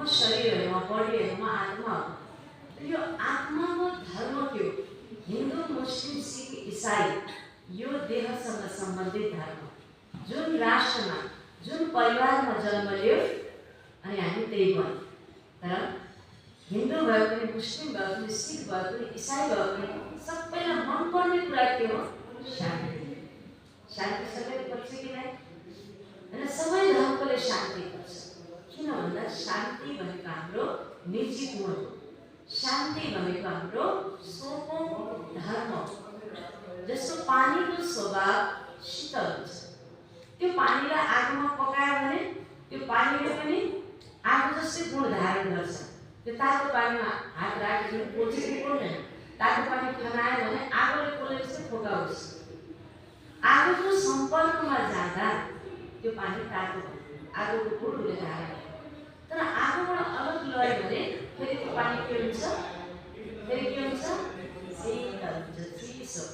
म शरीर होइन, म बडी होइन, म आत्मा हो। यो आत्माको धर्म के हो? हिन्दू, मुस्लिम, सिख, इसाई यो देहसँग सम्बन्धित धर्म। जुन राष्ट्रमा, जुन परिवारमा जन्म लियो अनि हामी त्यही बन्यौँ। तर हिन्दू भए पनि, मुस्लिम भए पनि, सिख भए पनि, इसाई भए पनि सबैलाई मनपर्ने कुरा के हो? शान्ति। शान्ति सबैले पर्छ कि नै? होइन, सबै धर्मले शान्ति पर्छ। किन भन्दा शान्ति भनेको हाम्रो निजी गुण हो। शान्ति भनेको हाम्रो सोको धर्म हो। जस्तो पानीको स्वभाव शीतल हुन्छ। त्यो पानीलाई आगोमा पकायो भने त्यो पानीले पनि आगो जस्तै गुण धारण गर्छ। त्यो तातो पानीमा हात राखेर पोल्छ कि पोल्दैन? तातो पानी खनायो भने आगोले पोले जस्तै फोका हुन्छ। आगोको सम्पर्कमा जाँदा त्यो पानी तातो हुन्छ, आगोको गुण उसले धारण गर्छ। तर आगोबाट अलग लड्यो भने फेरि त्यो पानी के हुन्छ? फेरि के हुन्छ? शीतल हुन्छ, चिसो।